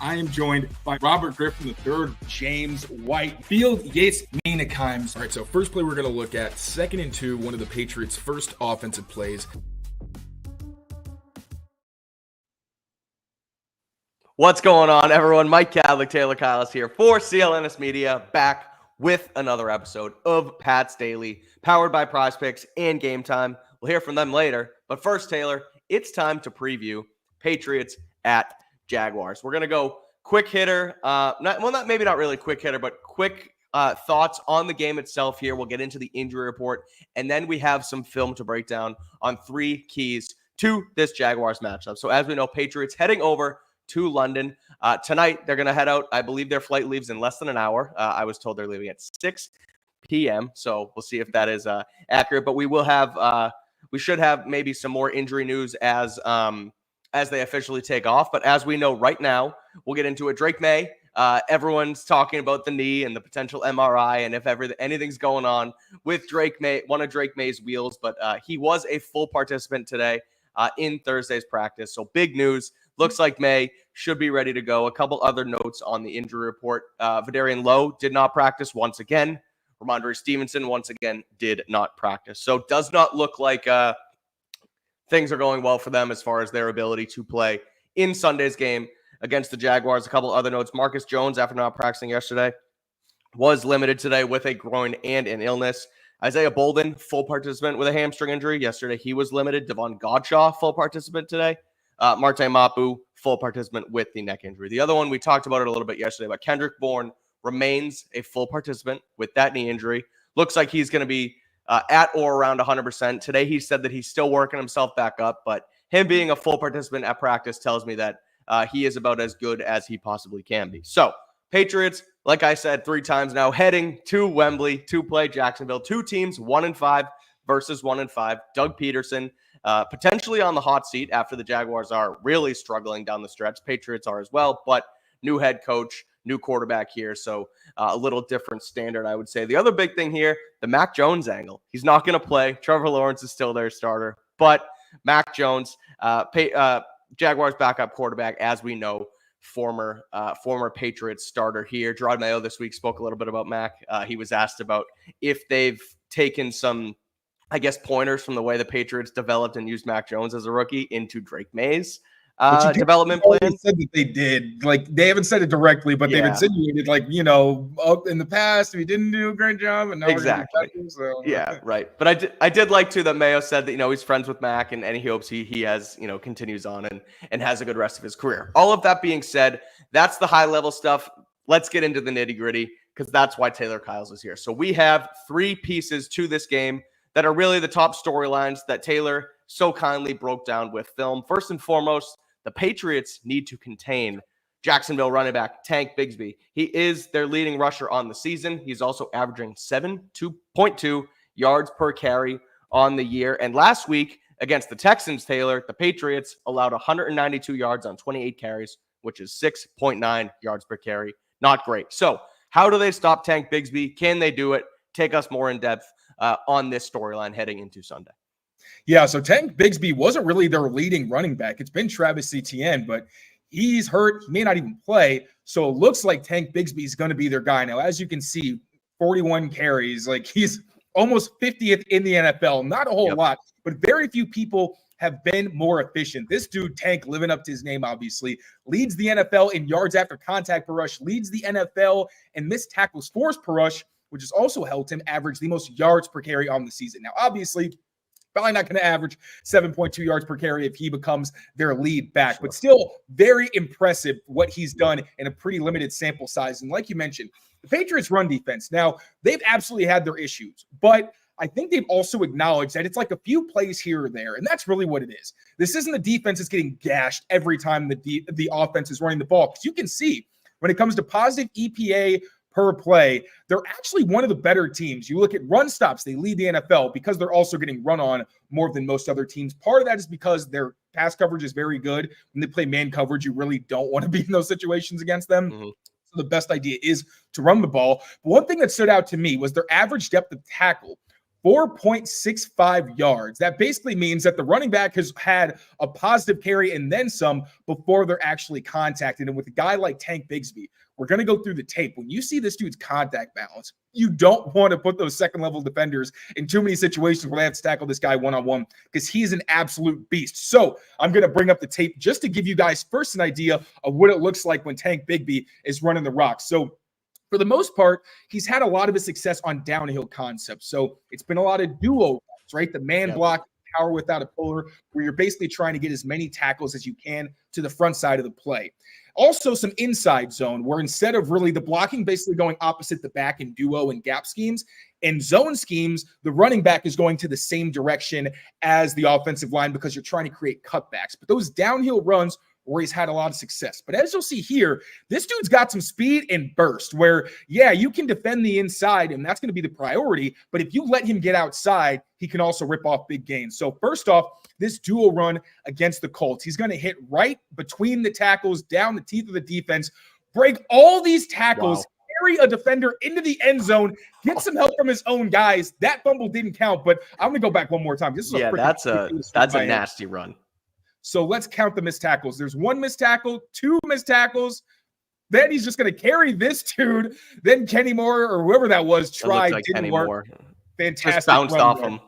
I am joined by Robert Griffin III, James White, Field Yates, Mina Kimes. All right, so first play we're going to look at 2nd and 2, one of the Patriots' first offensive plays. What's going on, everyone? Mike Kadlick, Taylor Kyles here for CLNS Media, back with another episode of Pat's Daily, powered by PrizePicks and GameTime. We'll hear from them later. But first, Taylor, it's time to preview Patriots at Jaguars. We're going to go quick hitter. Maybe not really quick hitter, but quick thoughts on the game itself here. We'll get into the injury report, and then we have some film to break down on 3 keys to this Jaguars matchup. So as we know, Patriots heading over to London. Tonight, they're going to head out. I believe their flight leaves in less than an hour. I was told they're leaving at 6 p.m., so we'll see if that is accurate. But we should have maybe some more injury news as they officially take off. But as we know right now, we'll get into it. Drake Maye, everyone's talking about the knee and the potential MRI and if anything's going on with Drake Maye, one of Drake Maye's wheels. But he was a full participant today in Thursday's practice. So big news. Looks like Maye should be ready to go. A couple other notes on the injury report. Vidarian Lowe did not practice once again. Ramondre Stevenson once again did not practice. So does not look like things are going well for them as far as their ability to play in Sunday's game against the Jaguars. A couple other notes. Marcus Jones, after not practicing yesterday, was limited today with a groin and an illness. Isaiah Bolden, full participant with a hamstring injury. Yesterday, he was limited. Devon Godshaw, full participant today. Marte Mapu, full participant with the neck injury. The other one, we talked about it a little bit yesterday, but Kendrick Bourne remains a full participant with that knee injury. Looks like he's going to be at or around 100%. Today, he said that he's still working himself back up, but him being a full participant at practice tells me that he is about as good as he possibly can be. So, Patriots, like I said 3 times now, heading to Wembley to play Jacksonville. 2 teams, 1-5 versus 1-5. Doug Peterson potentially on the hot seat after the Jaguars are really struggling down the stretch. Patriots are as well, but new head coach, new quarterback here. So a little different standard, I would say. The other big thing here, the Mac Jones angle. He's not going to play. Trevor Lawrence is still their starter, but Mac Jones, Jaguars backup quarterback, as we know, former Patriots starter here. Drake Maye this week spoke a little bit about Mac. He was asked about if they've taken some, I guess, pointers from the way the Patriots developed and used Mac Jones as a rookie into Drake Maye's development plan. They said that they did. Like, they haven't said it directly, but they've insinuated, like, in the past, we didn't do a great job. And now exactly. Yeah, right. But I did like, too, that Mayo said that, he's friends with Mac and he hopes he has, continues on and has a good rest of his career. All of that being said, that's the high-level stuff. Let's get into the nitty-gritty because that's why Taylor Kyles is here. So we have 3 pieces to this game that are really the top storylines that Taylor so kindly broke down with film. First and foremost, the Patriots need to contain Jacksonville running back Tank Bigsby. He is their leading rusher on the season. He's also averaging 7.2 yards per carry on the year. And last week against the Texans, Taylor, the Patriots allowed 192 yards on 28 carries, which is 6.9 yards per carry. Not great. So how do they stop Tank Bigsby? Can they do it? Take us more in depth on this storyline heading into Sunday. Yeah, so Tank Bigsby wasn't really their leading running back. It's been Travis Etienne, but he's hurt. He may not even play. So it looks like Tank Bigsby is going to be their guy. Now, as you can see, 41 carries. Like, he's almost 50th in the NFL. Not a whole lot, but very few people have been more efficient. This dude, Tank, living up to his name, obviously, leads the NFL in yards after contact per rush, leads the NFL in missed tackles forced per rush, which has also helped him average the most yards per carry on the season. Now, obviously, probably not going to average 7.2 yards per carry if he becomes their lead back, but still very impressive what he's done in a pretty limited sample size. And like you mentioned, the Patriots run defense. Now, they've absolutely had their issues, but I think they've also acknowledged that it's like a few plays here or there, and that's really what it is. This isn't the defense that's getting gashed every time the offense is running the ball, because you can see when it comes to positive EPA per play, they're actually one of the better teams. You look at run stops, they lead the NFL because they're also getting run on more than most other teams. Part of that is because their pass coverage is very good. When they play man coverage, you really don't want to be in those situations against them. So the best idea is to run the ball. But one thing that stood out to me was their average depth of tackle 4.65 yards. That basically means that the running back has had a positive carry and then some before they're actually contacted. And with a guy like Tank Bigsby, we're going to go through the tape. When you see this dude's contact balance, you don't want to put those second-level defenders in too many situations where they have to tackle this guy one-on-one because he's an absolute beast. So I'm going to bring up the tape just to give you guys first an idea of what it looks like when Tank Bigsby is running the rock. So for the most part, he's had a lot of his success on downhill concepts. So it's been a lot of duo routes, right? The man block, power without a puller, where you're basically trying to get as many tackles as you can to the front side of the play. Also some inside zone, where instead of really the blocking basically going opposite the back in duo and gap schemes, in zone schemes, the running back is going to the same direction as the offensive line because you're trying to create cutbacks. But those downhill runs where he's had a lot of success. But as you'll see here, this dude's got some speed and burst where, yeah, you can defend the inside, and that's going to be the priority. But if you let him get outside, he can also rip off big gains. So first off, this dual run against the Colts, he's going to hit right between the tackles, down the teeth of the defense, break all these tackles, carry a defender into the end zone, get some help from his own guys. That fumble didn't count, but I'm going to go back one more time. This is that's a nasty run. So let's count the missed tackles. There's one missed tackle, two missed tackles. Then he's just going to carry this dude. Then Kenny Moore or whoever that was tried, like didn't work. Moore. Fantastic. Just bounced off him.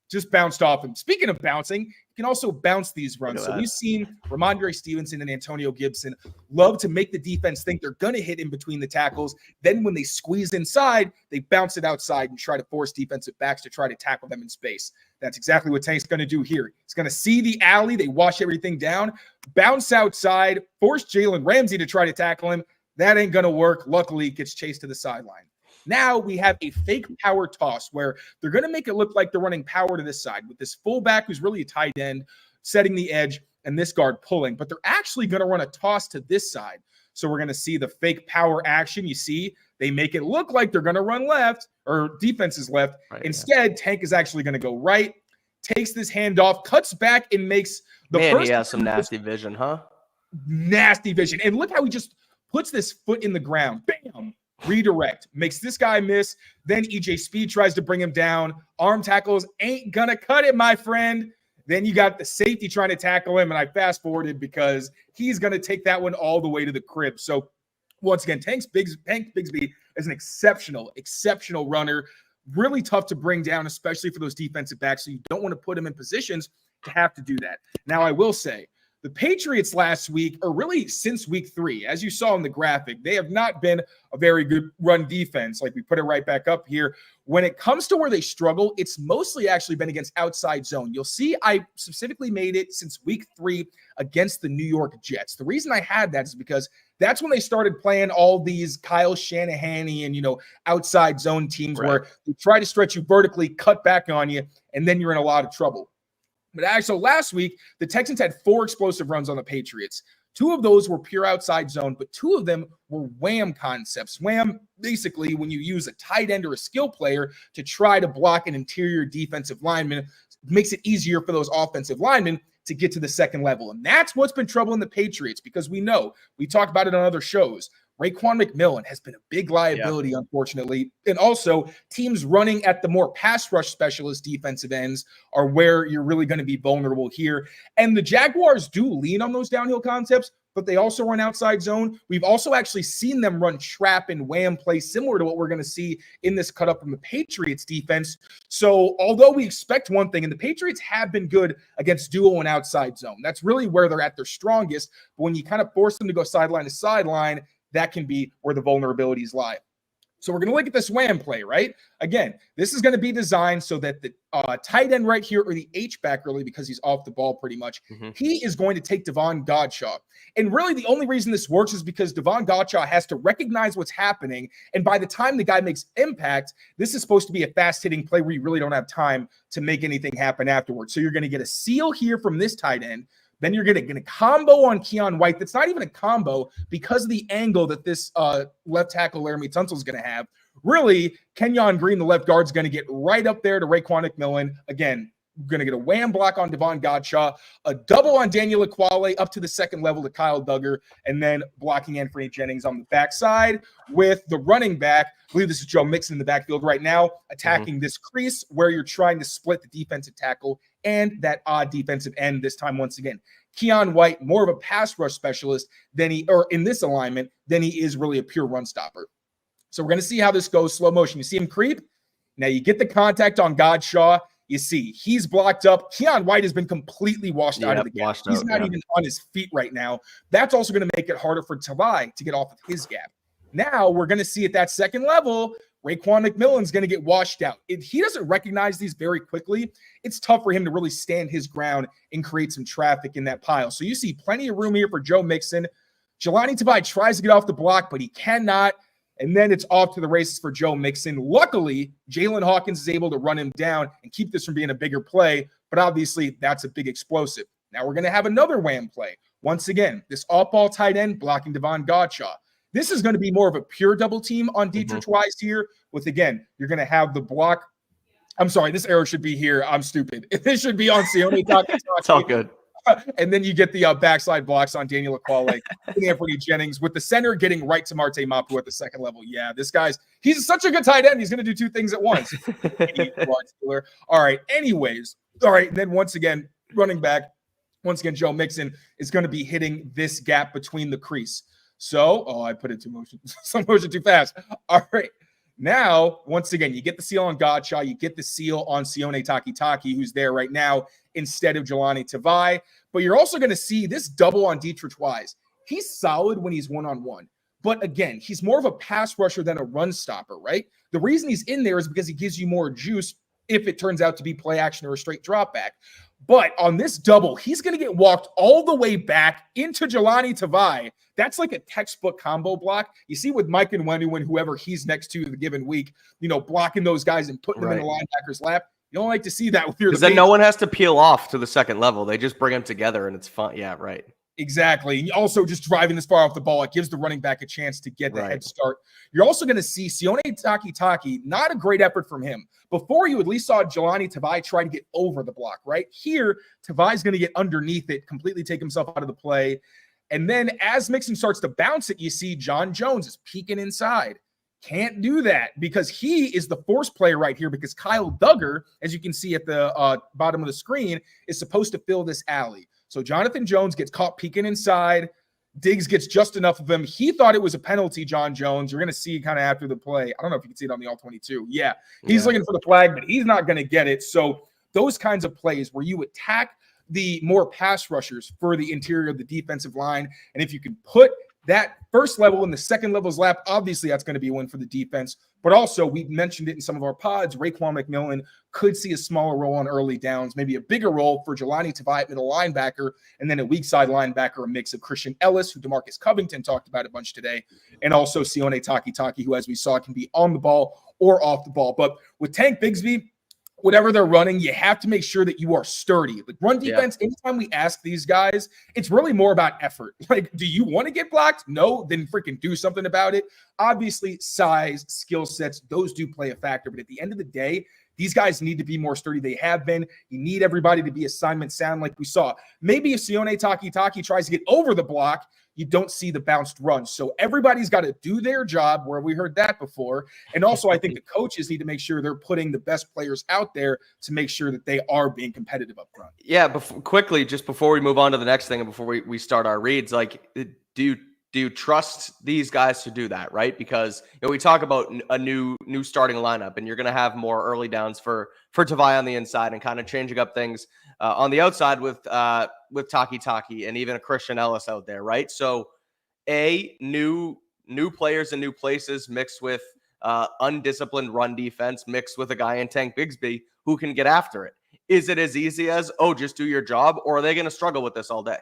Just bounced off him. Speaking of bouncing, you can also bounce these runs. So we've seen Ramondre Stevenson and Antonio Gibson love to make the defense think they're going to hit in between the tackles. Then when they squeeze inside, they bounce it outside and try to force defensive backs to try to tackle them in space. That's exactly what Tank's going to do here. He's going to see the alley. They wash everything down, bounce outside, force Jalen Ramsey to try to tackle him. That ain't going to work. Luckily, gets chased to the sideline. Now we have a fake power toss where they're going to make it look like they're running power to this side with this fullback who's really a tight end setting the edge and this guard pulling, but they're actually going to run a toss to this side. So we're going to see the fake power action. You see, they make it look like they're going to run left or defense is left. Right, Instead, Tank is actually going to go right, takes this handoff, cuts back and makes the first. He has some nasty vision, huh? Nasty vision. And look how he just puts this foot in the ground. Bam. Redirect, makes this guy miss. Then EJ Speed tries to bring him down. Arm tackles ain't gonna cut it, my friend. Then you got the safety trying to tackle him, and I fast forwarded because he's gonna take that one all the way to the crib. So once again, Tank Bigsby is an exceptional runner. Really tough to bring down, especially for those defensive backs. So you don't want to put him in positions to have to do that. Now, I will say, the Patriots last week, or really since week 3, as you saw in the graphic, they have not been a very good run defense. Like we put it right back up here. When it comes to where they struggle, it's mostly actually been against outside zone. You'll see I specifically made it since week 3 against the New York Jets. The reason I had that is because that's when they started playing all these Kyle Shanahan-y and, outside zone teams where they try to stretch you vertically, cut back on you, and then you're in a lot of trouble. But actually, last week, the Texans had 4 explosive runs on the Patriots. 2 of those were pure outside zone, but 2 of them were wham concepts. Wham, basically, when you use a tight end or a skill player to try to block an interior defensive lineman, makes it easier for those offensive linemen to get to the second level. And that's what's been troubling the Patriots because we talk about it on other shows. Raekwon McMillan has been a big liability, unfortunately. And also, teams running at the more pass rush specialist defensive ends are where you're really going to be vulnerable here. And the Jaguars do lean on those downhill concepts, but they also run outside zone. We've also actually seen them run trap and wham plays similar to what we're going to see in this cut up from the Patriots defense. So although we expect one thing, and the Patriots have been good against duo and outside zone, that's really where they're at their strongest. But when you kind of force them to go sideline to sideline, that can be where the vulnerabilities lie. So we're going to look at this wham play, right? Again, this is going to be designed so that the tight end right here, or the H-back really, because he's off the ball pretty much, he is going to take Davon Godchaux. And really the only reason this works is because Davon Godchaux has to recognize what's happening. And by the time the guy makes impact, this is supposed to be a fast-hitting play where you really don't have time to make anything happen afterwards. So you're going to get a seal here from this tight end. Then you're going to get a combo on Keon White. That's not even a combo because of the angle that this left tackle Laramie Tunsil is going to have. Really, Kenyon Green, the left guard, is going to get right up there to Raekwon McMillan. Again, going to get a wham block on Devon Godshaw, a double on Daniel Aquale up to the second level to Kyle Duggar, and then blocking Anthony Jennings on the backside with the running back. I believe this is Joe Mixon in the backfield right now, attacking this crease where you're trying to split the defensive tackle and that odd defensive end this time once again. Keon White, more of a pass rush specialist in this alignment than he is really a pure run stopper. So we're going to see how this goes slow motion. You see him creep. Now you get the contact on Godshaw. You see he's blocked up. Keon White has been completely washed out of the gap. He's not even on his feet right now. That's also going to make it harder for Tavai to get off of his gap. Now we're going to see at that second level, Raekwon McMillan's going to get washed out. If he doesn't recognize these very quickly, it's tough for him to really stand his ground and create some traffic in that pile. So you see plenty of room here for Joe Mixon. Jelani Tavai tries to get off the block, but he cannot. And then it's off to the races for Joe Mixon. Luckily, Jalen Hawkins is able to run him down and keep this from being a bigger play. But obviously, that's a big explosive. Now we're going to have another wham play. Once again, this off-ball tight end blocking Devon Godshaw. This is going to be more of a pure double team on Dietrich Wise here with, again, you're going to have the block. I'm sorry, this arrow should be here. I'm stupid. This should be on Sione Takitaki. It's all good. And then you get the backside blocks on Daniel Aquale and Anthony Jennings with the center getting right to Marte Mapu at the second level. Yeah, he's such a good tight end. He's going to do two things at once. All right. Anyways. All right. Then once again, running back, Joe Mixon is going to be hitting this gap between the crease. So, I put it some motion too fast. All right. Now, once again, you get the seal on Godshaw. You get the seal on Sione Takitaki, who's there right now instead of Jelani Tavai. But you're also going to see this double on Dietrich Wise. He's solid when he's one-on-one. But again, he's more of a pass rusher than a run stopper, right? The reason he's in there is because he gives you more juice if it turns out to be play action or a straight drop back. But on this double, he's going to get walked all the way back into Jelani Tavai. That's like a textbook combo block. You see with Mike and Wenu and whoever he's next to the given week, blocking those guys and putting them in the linebacker's lap. You don't like to see that. Because then no one has to peel off to the second level. They just bring them together and it's fun. Yeah, right. Exactly. And also just driving this far off the ball, it gives the running back a chance to get the head start. You're also going to see Sione Takitaki, not a great effort from him. Before, you at least saw Jelani Tavai try to get over the block, right? Here, Tavai's going to get underneath it, completely take himself out of the play. And then as Mixon starts to bounce it, you see John Jones is peeking inside. Can't do that because he is the force player right here because Kyle Duggar, as you can see at the bottom of the screen, is supposed to fill this alley. So Jonathan Jones gets caught peeking inside. Diggs gets just enough of him. He thought it was a penalty, John Jones. You're going to see kind of after the play. I don't know if you can see it on the All-22. Yeah, he's looking for the flag, but he's not going to get it. So those kinds of plays where you attack the more pass rushers for the interior of the defensive line, and if you can put that first level in the second level's lap, obviously that's going to be a win for the defense. But also, we mentioned it in some of our pods, Raekwon McMillan could see a smaller role on early downs, maybe a bigger role for Jelani Tavai at middle linebacker, and then a weak side linebacker, a mix of Christian Ellis, who DeMarcus Covington talked about a bunch today, and also Sione Takitaki, who, as we saw, can be on the ball or off the ball. But with Tank Bigsby, whatever they're running, you have to make sure that you are sturdy. Like run defense, anytime we ask these guys, it's really more about effort. Like, do you want to get blocked? No, then freaking do something about it. Obviously, size, skill sets, those do play a factor. But at the end of the day, these guys need to be more sturdy. They have been. You need everybody to be assignment sound like we saw. Maybe if Sione Takitaki tries to get over the block, you don't see the bounced run. So everybody's got to do their job where we heard that before. And also I think the coaches need to make sure they're putting the best players out there to make sure that they are being competitive up front. Yeah, quickly, just before we move on to the next thing and before we start our reads, like do you trust these guys to do that, right? Because we talk about a new starting lineup and you're going to have more early downs for Tavai on the inside and kind of changing up things on the outside with Takitaki and even a Christian Ellis out there, right? So new players and new places mixed with undisciplined run defense mixed with a guy in Tank Bigsby who can get after it. Is it as easy as, just do your job, or are they going to struggle with this all day?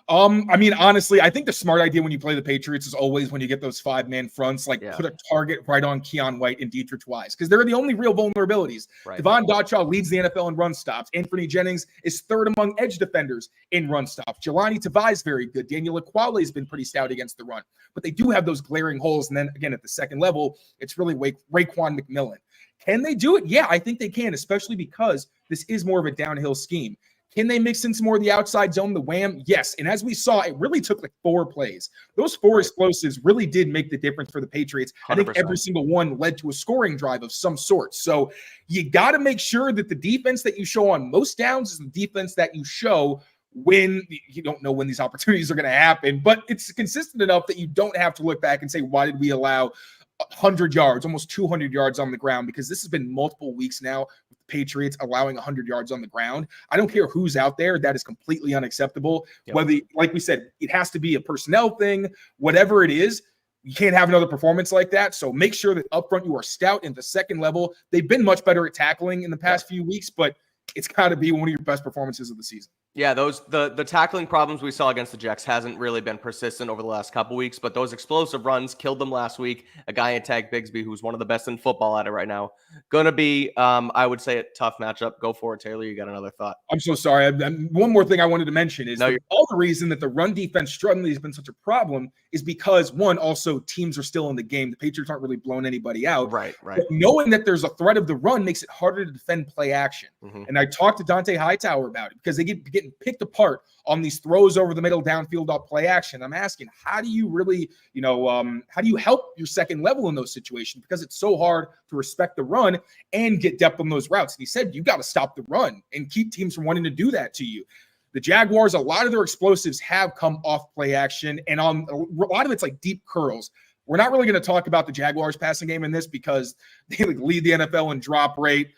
I mean, honestly, I think the smart idea when you play the Patriots is always when you get those 5-man fronts, put a target right on Keon White and Dietrich Wise, because they're the only real vulnerabilities. Right. Devon Dotchaw leads the NFL in run stops. Anthony Jennings is third among edge defenders in run stops. Jelani Tavai is very good. Daniel Aquale has been pretty stout against the run. But they do have those glaring holes. And then, again, at the second level, it's really Raekwon McMillan. Can they do it? Yeah, I think they can, especially because this is more of a downhill scheme. Can they mix in some more of the outside zone, the wham? Yes. And as we saw, it really took 4 plays. Those 4 explosives really did make the difference for the Patriots. 100%. I think every single one led to a scoring drive of some sort. So you got to make sure that the defense that you show on most downs is the defense that you show when you don't know when these opportunities are going to happen. But it's consistent enough that you don't have to look back and say, why did we allow 100 yards, almost 200 yards on the ground? Because this has been multiple weeks now with the Patriots allowing 100 yards on the ground. I don't care who's out there. That is completely unacceptable. Yep. Whether, like we said, it has to be a personnel thing, whatever it is. You can't have another performance like that. So make sure that up front you are stout in the second level. They've been much better at tackling in the past few weeks, but it's got to be one of your best performances of the season. Yeah, the tackling problems we saw against the Jags hasn't really been persistent over the last couple weeks, but those explosive runs killed them last week. A guy in tag Bigsby, who's one of the best in football at it right now. Going to be, I would say, a tough matchup. Go for it, Taylor. You got another thought. I'm so sorry. One more thing I wanted to mention is all the reason that the run defense struggling has been such a problem is because, one, also teams are still in the game. The Patriots aren't really blowing anybody out. Right. But knowing that there's a threat of the run makes it harder to defend play action. Mm-hmm. And I talked to Dante Hightower about it because they get getting picked apart on these throws over the middle downfield off play action. I'm asking, how do you really, how do you help your second level in those situations? Because it's so hard to respect the run and get depth on those routes. And he said, you got to stop the run and keep teams from wanting to do that to you. The Jaguars, a lot of their explosives have come off play action, and on a lot of it's deep curls. We're not really going to talk about the Jaguars passing game in this because they lead the NFL in drop rate.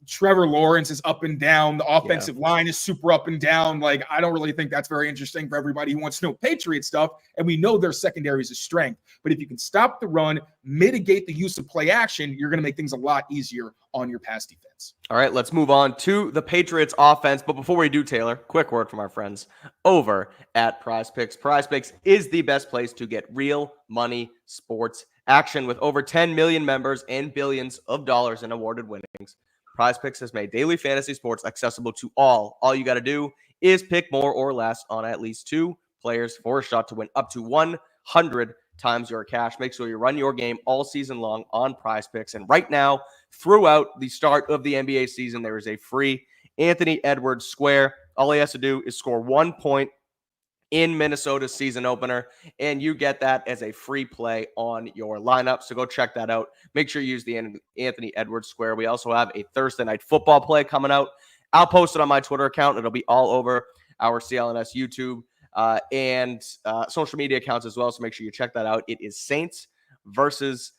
Trevor Lawrence is up and down. The offensive line is super up and down. I don't really think that's very interesting for everybody who wants to know Patriot stuff. And we know their secondary is a strength. But if you can stop the run, mitigate the use of play action, you're going to make things a lot easier on your pass defense. All right, let's move on to the Patriots offense. But before we do, Taylor, quick word from our friends over at PrizePicks. PrizePicks is the best place to get real money sports action with over 10 million members and billions of dollars in awarded winnings. PrizePicks has made daily fantasy sports accessible to all. All you got to do is pick more or less on at least 2 players for a shot to win up to 100 times your cash. Make sure you run your game all season long on PrizePicks. And right now, throughout the start of the NBA season, there is a free Anthony Edwards square. All he has to do is score 1 point in Minnesota's season opener, and you get that as a free play on your lineup. So go check that out. Make sure you use the Anthony Edwards square. We also have a Thursday night football play coming out. I'll post it on my Twitter account. It'll be all over our CLNS YouTube and social media accounts as well. So make sure you check that out. It is Saints versus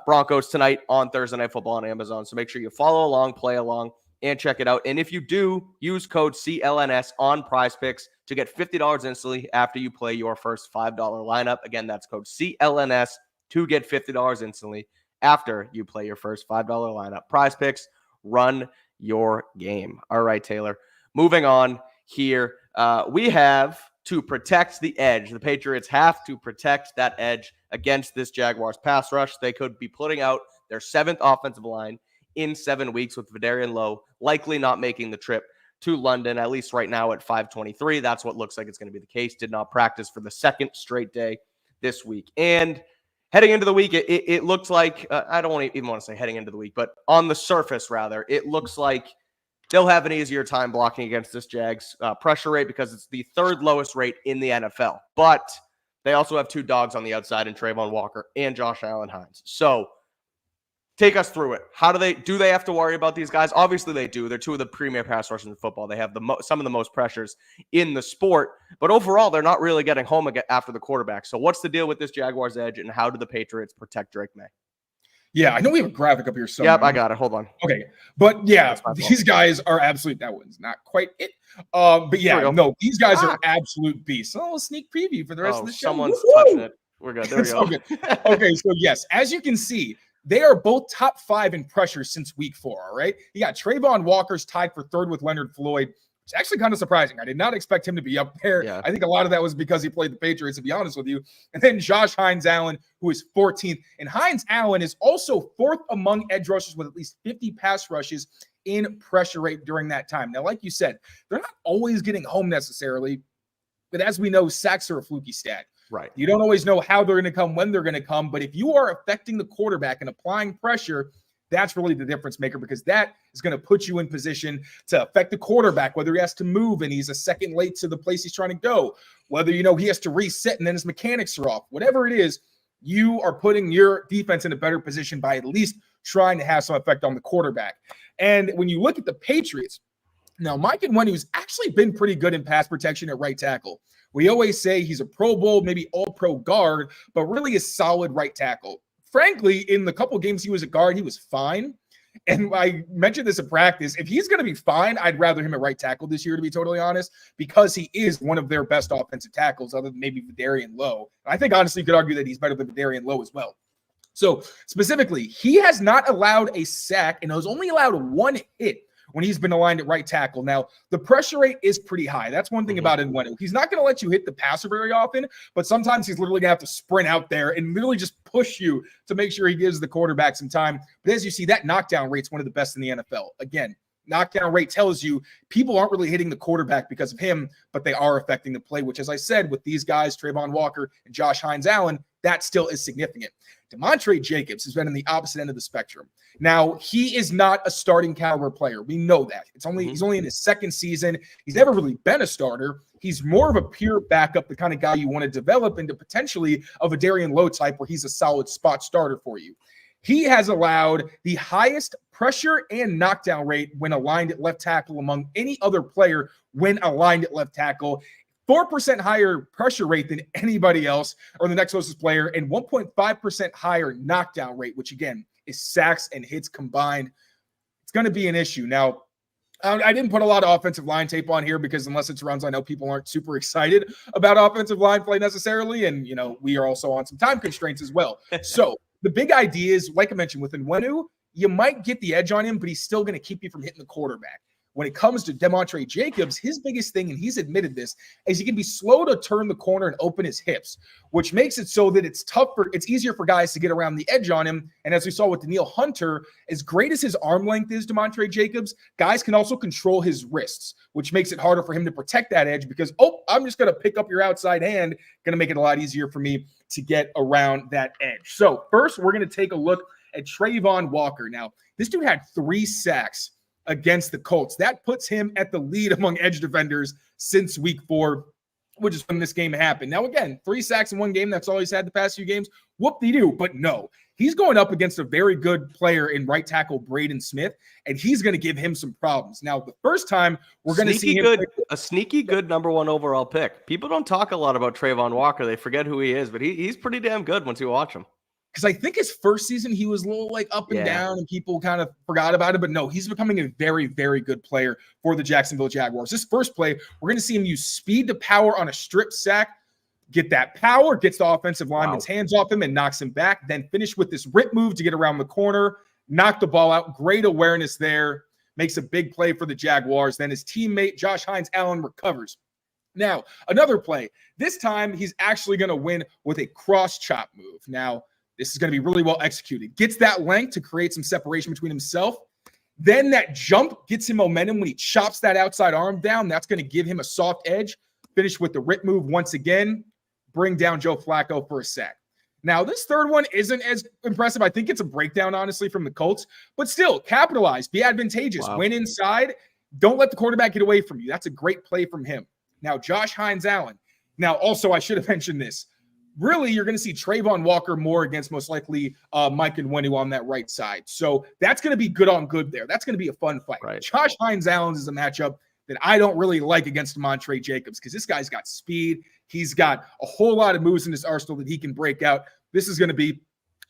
Broncos tonight on Thursday Night Football on Amazon. So make sure you follow along, play along, and check it out. And if you do, use code CLNS on PrizePicks to get $50 instantly after you play your first $5 lineup. Again, that's code CLNS to get $50 instantly after you play your first $5 lineup. PrizePicks, run your game. All right, Taylor. Moving on here, we have to protect the edge. The Patriots have to protect that edge against this Jaguars pass rush. They could be putting out their 7th offensive line in 7 weeks with Vidarian Lowe likely not making the trip to London, at least right now at 5:23. That's what looks like it's going to be the case. Did not practice for the 2nd straight day this week. And heading into the week, it looked like, I don't even want to say heading into the week, but on the surface, rather, it looks like they'll have an easier time blocking against this Jags pressure rate because it's the 3rd lowest rate in the NFL. But they also have 2 dogs on the outside in Trayvon Walker and Josh Allen Hines. So take us through it. How do they have to worry about these guys? Obviously they do. They're 2 of the premier pass rushers in football. They have some of the most pressures in the sport, but overall they're not really getting home after the quarterback. So what's the deal with this Jaguars edge, and how do the Patriots protect Drake Maye? Yeah, I know we have a graphic up here somewhere. Yep, I got it. Hold on. Okay. But yeah, these guys are absolute. That one's not quite it. But yeah, no, these guys are absolute beasts. So a sneak preview for the rest of the show. Someone's touching it. We're good. There we go. Okay, so yes, as you can see, they are both top 5 in pressure since week 4, all right? You got Trayvon Walker's tied for 3rd with Leonard Floyd, It's actually kind of surprising. I did not expect him to be up there. Yeah. I think a lot of that was because he played the Patriots, to be honest with you. And then Josh Hines-Allen, who is 14th. And Hines-Allen is also 4th among edge rushers with at least 50 pass rushes in pressure rate during that time. Now, like you said, they're not always getting home necessarily, but as we know, sacks are a fluky stat. Right. You don't always know how they're going to come, when they're going to come, but if you are affecting the quarterback and applying pressure, that's really the difference maker, because that is going to put you in position to affect the quarterback, whether he has to move and he's a second late to the place he's trying to go, whether, he has to reset and then his mechanics are off, whatever it is, you are putting your defense in a better position by at least trying to have some effect on the quarterback. And when you look at the Patriots, now Mike Kadlick's actually been pretty good in pass protection at right tackle. We always say he's a Pro Bowl, maybe all-pro guard, but really a solid right tackle. Frankly, in the couple games he was a guard, he was fine. And I mentioned this in practice. If he's going to be fine, I'd rather him at right tackle this year, to be totally honest, because he is one of their best offensive tackles, other than maybe Vidarian Lowe. I think, honestly, you could argue that he's better than Vidarian Lowe as well. So, specifically, he has not allowed a sack and has only allowed one hit when he's been aligned at right tackle. Now, the pressure rate is pretty high. That's one thing about Nwenu. He's not going to let you hit the passer very often, but sometimes he's literally going to have to sprint out there and literally just push you to make sure he gives the quarterback some time. But as you see, that knockdown rate's one of the best in the NFL. Again, knockdown rate tells you people aren't really hitting the quarterback because of him, but they are affecting the play, which, as I said, with these guys, Trayvon Walker and Josh Hines-Allen, that still is significant. Demontre Jacobs has been on the opposite end of the spectrum. Now, he is not a starting caliber player. We know that. He's only in his second season. He's never really been a starter. He's more of a pure backup, the kind of guy you want to develop into potentially a Vidarian Lowe type where he's a solid spot starter for you. He has allowed the highest pressure and knockdown rate when aligned at left tackle among any other player when aligned at left tackle. 4% higher pressure rate than anybody else or the next closest player, and 1.5% higher knockdown rate, which again is sacks and hits combined. It's going to be an issue. Now, I didn't put a lot of offensive line tape on here because unless it's runs, I know people aren't super excited about offensive line play necessarily. And, we are also on some time constraints as well. So the big idea is, like I mentioned, with Nwenu, you might get the edge on him, but he's still going to keep you from hitting the quarterback. When it comes to Demontre Jacobs, his biggest thing, and he's admitted this, is he can be slow to turn the corner and open his hips, which makes it so that it's easier for guys to get around the edge on him. And as we saw with Danielle Hunter, as great as his arm length is, Demontre Jacobs, guys can also control his wrists, which makes it harder for him to protect that edge because, I'm just going to pick up your outside hand, going to make it a lot easier for me to get around that edge. So first, we're going to take a look at Trayvon Walker. Now, this dude had 3 sacks against the Colts. That puts him at the lead among edge defenders since week 4, which is when this game happened. Now, again, 3 sacks in one game. That's all he's had the past few games. Whoop-de-doo. But no, he's going up against a very good player in right tackle Braden Smith, and he's going to give him some problems. Now, the first time we're going to see him a sneaky good number 1 overall pick. People don't talk a lot about Trayvon Walker. They forget who he is, but he's pretty damn good once you watch him. Because I think his first season, he was a little up and down and people kind of forgot about it. But no, he's becoming a very, very good player for the Jacksonville Jaguars. This first play, we're going to see him use speed to power on a strip sack, get that power, gets the offensive lineman's hands off him and knocks him back, then finish with this rip move to get around the corner, knock the ball out. Great awareness there. Makes a big play for the Jaguars. Then his teammate, Josh Hines-Allen, recovers. Now, another play. This time, he's actually going to win with a cross chop move. Now, this is going to be really well executed. Gets that length to create some separation between himself. Then that jump gets him momentum when he chops that outside arm down. That's going to give him a soft edge. Finish with the rip move once again. Bring down Joe Flacco for a sack. Now, this third one isn't as impressive. I think it's a breakdown, honestly, from the Colts. But still, capitalize. Be advantageous. Win inside. Don't let the quarterback get away from you. That's a great play from him. Now, Josh Hines-Allen. Now, also, I should have mentioned this. Really, you're going to see Trayvon Walker more against most likely Mike Kadlick on that right side. So that's going to be good on good there. That's going to be a fun fight. Right. Josh Hines-Allen is a matchup that I don't really like against Demontre Jacobs because this guy's got speed. He's got a whole lot of moves in his arsenal that he can break out. This is going to be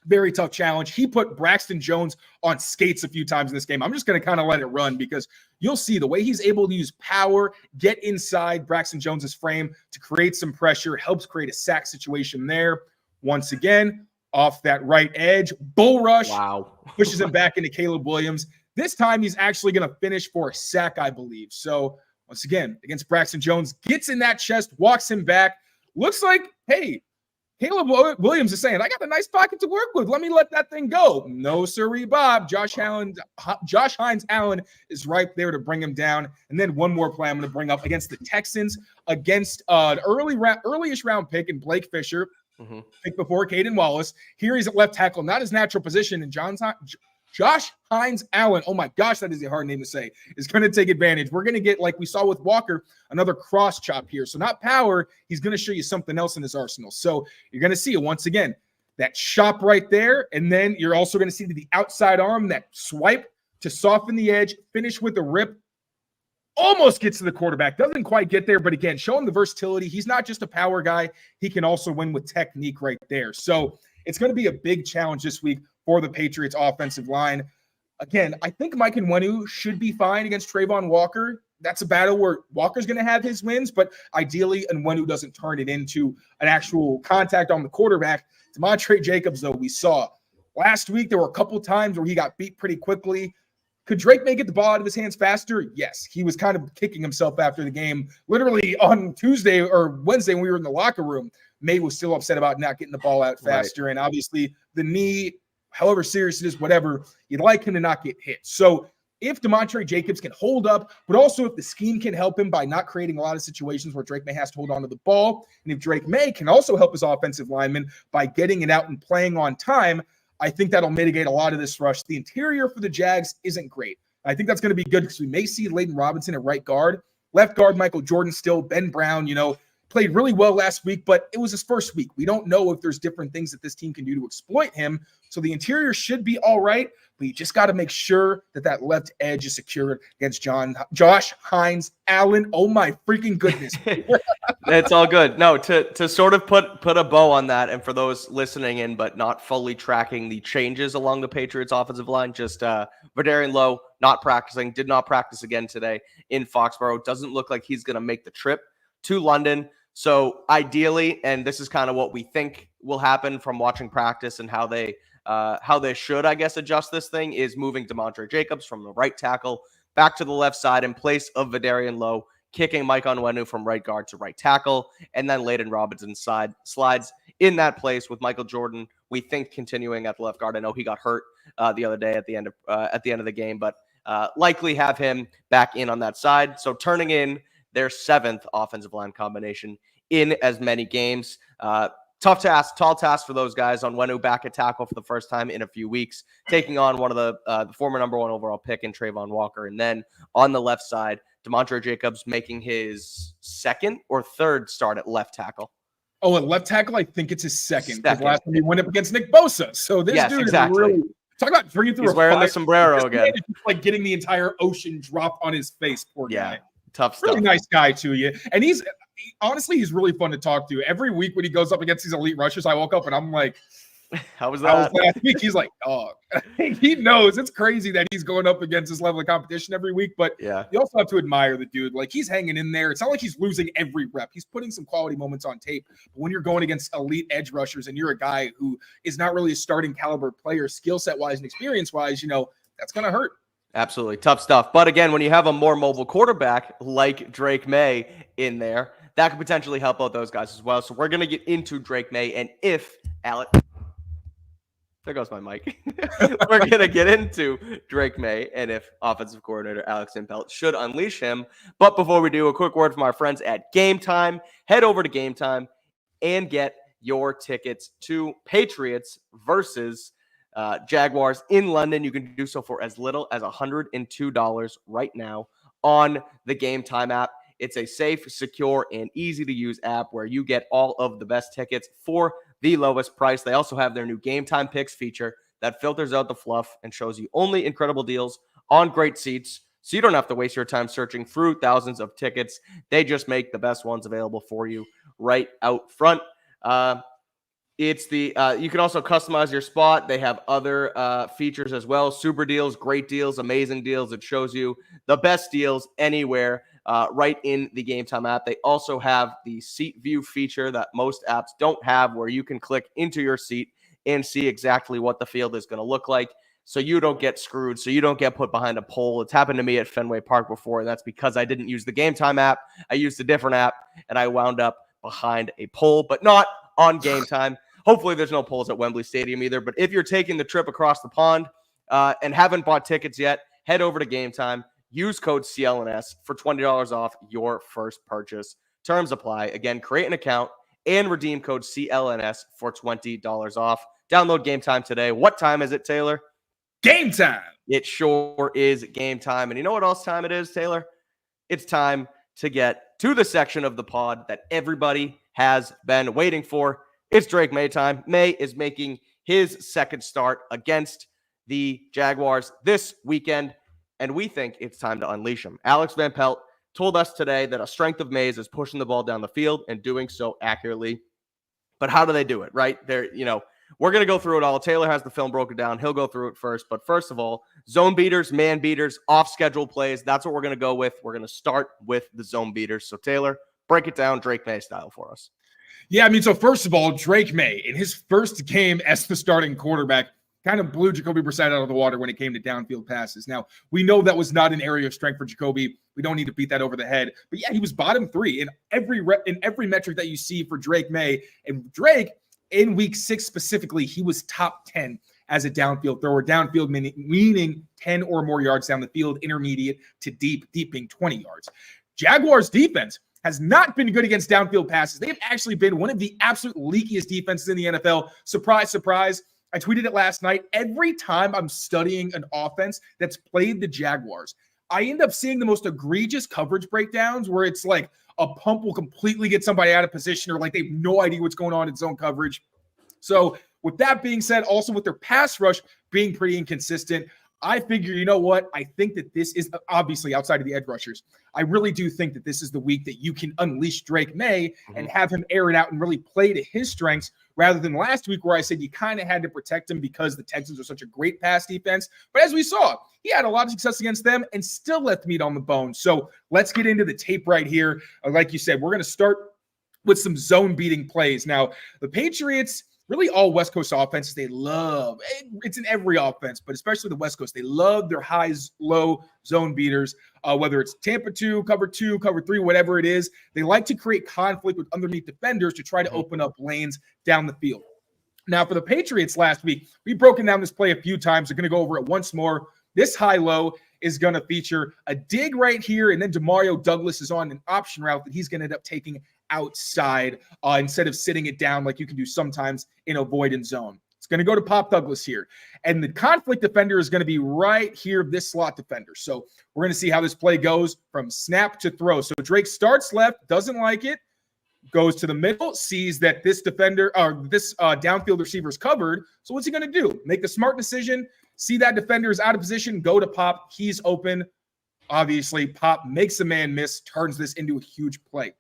very tough challenge. He put Braxton Jones on skates a few times in this game. I'm just going to kind of let it run because you'll see the way he's able to use power, get inside Braxton Jones's frame to create some pressure, helps create a sack situation there. Once again, off that right edge, bull rush, pushes him back into Caleb Williams. This time he's actually going to finish for a sack, I believe. So once again, against Braxton Jones, gets in that chest, walks him back. Looks like, hey, Caleb Williams is saying, I got a nice pocket to work with. Let me let that thing go. No, sirree, Bob. Josh Hines Allen is right there to bring him down. And then one more play I'm going to bring up against the Texans, against an early-ish round pick in Blake Fisher, pick before Caden Wallace. Here he's at left tackle, not his natural position. And Josh Hines Allen, oh my gosh, that is a hard name to say, is going to take advantage. We're going to get, like we saw with Walker, another cross chop here. So not power. He's going to show you something else in his arsenal. So you're going to see it once again, that chop right there. And then you're also going to see the outside arm, that swipe to soften the edge, finish with the rip. Almost gets to the quarterback. Doesn't quite get there. But again, showing the versatility. He's not just a power guy. He can also win with technique right there. So it's going to be a big challenge this week for the Patriots offensive line. Again, I think Mike Onwenu should be fine against Trayvon Walker. That's a battle where Walker's going to have his wins, but ideally Onwenu doesn't turn it into an actual contact on the quarterback. Demontre Jacobs, though, we saw last week, there were a couple times where he got beat pretty quickly. Could Drake Maye get the ball out of his hands faster? Yes. He was kind of kicking himself after the game. Literally on Tuesday or Wednesday when we were in the locker room, Maye was still upset about not getting the ball out faster. Right. And obviously the knee, however serious it is, whatever, you'd like him to not get hit. So if Demontre Jacobs can hold up, but also if the scheme can help him by not creating a lot of situations where Drake Maye has to hold on to the ball, and if Drake Maye can also help his offensive lineman by getting it out and playing on time, I think that'll mitigate a lot of this rush. The interior for the Jags isn't great. I think that's going to be good because we may see Layden Robinson at right guard. Left guard, Michael Jordan still. Ben Brown, played really well last week, but it was his first week. We don't know if there's different things that this team can do to exploit him. So the interior should be all right, but you just got to make sure that left edge is secured against Josh Hines Allen. Oh my freaking goodness. It's all good. No, to sort of put a bow on that, and for those listening in but not fully tracking the changes along the Patriots offensive line, just Verdarian Lowe not practicing, did not practice again today in Foxborough. Doesn't look like he's going to make the trip to London. So ideally, and this is kind of what we think will happen from watching practice and how they should, I guess, adjust this thing, is moving Demontre Jacobs from the right tackle back to the left side in place of Verdarian Lowe, kicking Mike Onwenu from right guard to right tackle, and then Layden Robinson slides in that place with Michael Jordan, we think, continuing at the left guard. I know he got hurt the other day at the end of the game, but likely have him back in on that side. So turning in their 7th offensive line combination in as many games. Tough task, tall task for those guys. Onwenu back at tackle for the first time in a few weeks, taking on one of the former number 1 overall pick in Trayvon Walker. And then on the left side, Demontre Jacobs making his 2nd or 3rd start at left tackle. Oh, at left tackle, I think it's his second. Last time he went up against Nick Bosa. So this dude is really talk about bringing through. He's wearing the sombrero again. Like getting the entire ocean dropped on his face. Poor guy. Tough stuff. Really nice guy to you. And honestly, he's really fun to talk to. Every week when he goes up against these elite rushers, I woke up and I'm like, how was that? Last week. He's like, dog. He knows. It's crazy that he's going up against this level of competition every week. But you also have to admire the dude. Like, he's hanging in there. It's not like he's losing every rep. He's putting some quality moments on tape. But when you're going against elite edge rushers and you're a guy who is not really a starting caliber player, skill set wise and experience wise, that's going to hurt. Absolutely. Tough stuff. But again, when you have a more mobile quarterback like Drake Maye in there, that could potentially help out those guys as well. So we're going to get into Drake Maye. And if Alex, there goes my mic. We're going to get into Drake Maye and if offensive coordinator Alex Impelt should unleash him. But before we do, a quick word from our friends at GameTime. Head over to GameTime and get your tickets to Patriots versus Jaguars in London. You can do so for as little as $102 right now on the GameTime app. It's a safe, secure, and easy-to-use app where you get all of the best tickets for the lowest price. They also have their new GameTime Picks feature that filters out the fluff and shows you only incredible deals on great seats, so you don't have to waste your time searching through thousands of tickets. They just make the best ones available for you right out front. It's you can also customize your spot. They have other features as well. Super deals, great deals, amazing deals. It shows you the best deals anywhere right in the GameTime app. They also have the seat view feature that most apps don't have, where you can click into your seat and see exactly what the field is going to look like. so you don't get screwed, so you don't get put behind a pole. It's happened to me at Fenway Park before, and that's because I didn't use the GameTime app. I used a different app, and I wound up behind a pole, but not on GameTime. Hopefully there's no poles at Wembley Stadium either, but if you're taking the trip across the pond and haven't bought tickets yet, head over to GameTime. Use code CLNS for $20 off your first purchase. Terms apply. Again, create an account and redeem code CLNS for $20 off. Download GameTime today. What time is it, Taylor? Game time. It sure is game time. And you know what else time it is, Taylor? It's time to get to the section of the pod that everybody has been waiting for. It's Drake Maye time. Maye is making his second start against the Jaguars this weekend, and we think it's time to unleash him. Alex Van Pelt told us today that a strength of Maye's is pushing the ball down the field and doing so accurately. But how do they do it, right? We're going to go through it all. Taylor has the film broken down. He'll go through it first. But first of all, zone beaters, man beaters, off-schedule plays. That's what we're going to go with. We're going to start with the zone beaters. So, Taylor, break it down Drake Maye style for us. Yeah, so first of all, Drake Maye, in his first game as the starting quarterback, kind of blew Jacoby Brissett out of the water when it came to downfield passes. Now, we know that was not an area of strength for Jacoby. We don't need to beat that over the head. But, yeah, he was bottom 3 in every metric that you see for Drake Maye. And Drake, in week 6 specifically, he was top 10 as a downfield thrower. Downfield meaning 10 or more yards down the field, intermediate to deep being 20 yards. Jaguars defense has not been good against downfield passes. They have actually been one of the absolute leakiest defenses in the NFL. Surprise, surprise. I tweeted it last night. Every time I'm studying an offense that's played the Jaguars, I end up seeing the most egregious coverage breakdowns where it's like a pump will completely get somebody out of position or like they have no idea what's going on in zone coverage. So with that being said, also with their pass rush being pretty inconsistent, I figure, you know what? I think that this is obviously outside of the edge rushers. I really do think that this is the week that you can unleash Drake Maye and have him air it out and really play to his strengths rather than last week where I said you kind of had to protect him because the Texans are such a great pass defense. But as we saw, he had a lot of success against them and still left meat on the bone. So let's get into the tape right here. Like you said, we're going to start with some zone beating plays. Now, the Patriots, really all West Coast offenses, they love, it's in every offense, but especially the West Coast, they love their low zone beaters, whether it's Tampa 2, cover 3, whatever it is. They like to create conflict with underneath defenders to try to open up lanes down the field. Now, for the Patriots last week, we've broken down this play a few times. We're going to go over it once more. This high-low is going to feature a dig right here, and then Demario Douglas is on an option route that he's going to end up taking outside instead of sitting it down like you can do sometimes in a void and zone. It's going to go to Pop Douglas here. And the conflict defender is going to be right here, this slot defender. So we're going to see how this play goes from snap to throw. So Drake starts left, doesn't like it, goes to the middle, sees that this defender or this downfield receiver is covered. So what's he going to do? Make the smart decision, see that defender is out of position, go to Pop. He's open. Obviously, Pop makes a man miss, turns this into a huge play.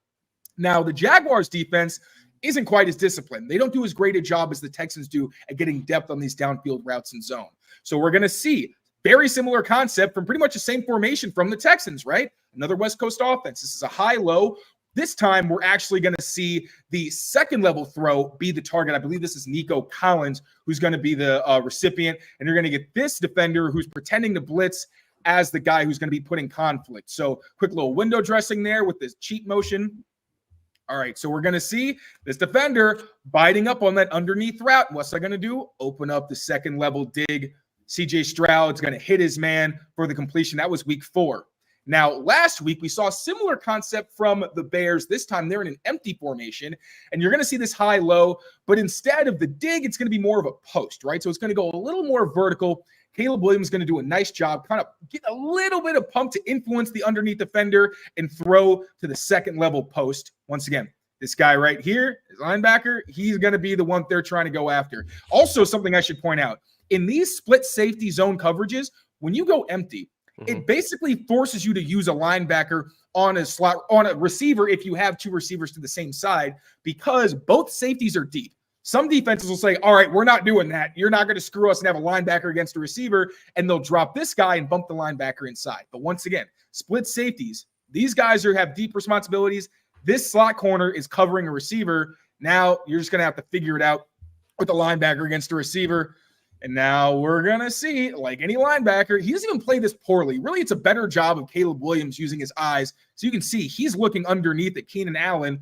Now, the Jaguars defense isn't quite as disciplined. They don't do as great a job as the Texans do at getting depth on these downfield routes and zone. So we're going to see very similar concept from pretty much the same formation from the Texans, right? Another West Coast offense. This is a high-low. This time, we're actually going to see the second level throw be the target. I believe this is Nico Collins, who's going to be the recipient. And you're going to get this defender who's pretending to blitz as the guy who's going to be putting conflict. So quick little window dressing there with this cheat motion. All right, so we're going to see this defender biting up on that underneath route. What's that going to do? Open up the second level dig. CJ Stroud's going to hit his man for the completion. That was week 4. Now, last week, we saw a similar concept from the Bears. This time, they're in an empty formation, and you're going to see this high-low, but instead of the dig, it's going to be more of a post, right? So it's going to go a little more vertical. Caleb Williams is going to do a nice job, kind of get a little bit of pump to influence the underneath defender and throw to the second level post. Once again, this guy right here, his linebacker, he's going to be the one they're trying to go after. Also, something I should point out, in these split safety zone coverages, when you go empty, it basically forces you to use a linebacker on a slot, on a receiver if you have 2 receivers to the same side, because both safeties are deep. Some defenses will say, all right, we're not doing that. You're not going to screw us and have a linebacker against a receiver, and they'll drop this guy and bump the linebacker inside. But once again, split safeties, these guys have deep responsibilities. This slot corner is covering a receiver. Now you're just going to have to figure it out with the linebacker against a receiver. And now we're going to see, like any linebacker, he doesn't even play this poorly. Really, it's a better job of Caleb Williams using his eyes. So you can see he's looking underneath at Keenan Allen.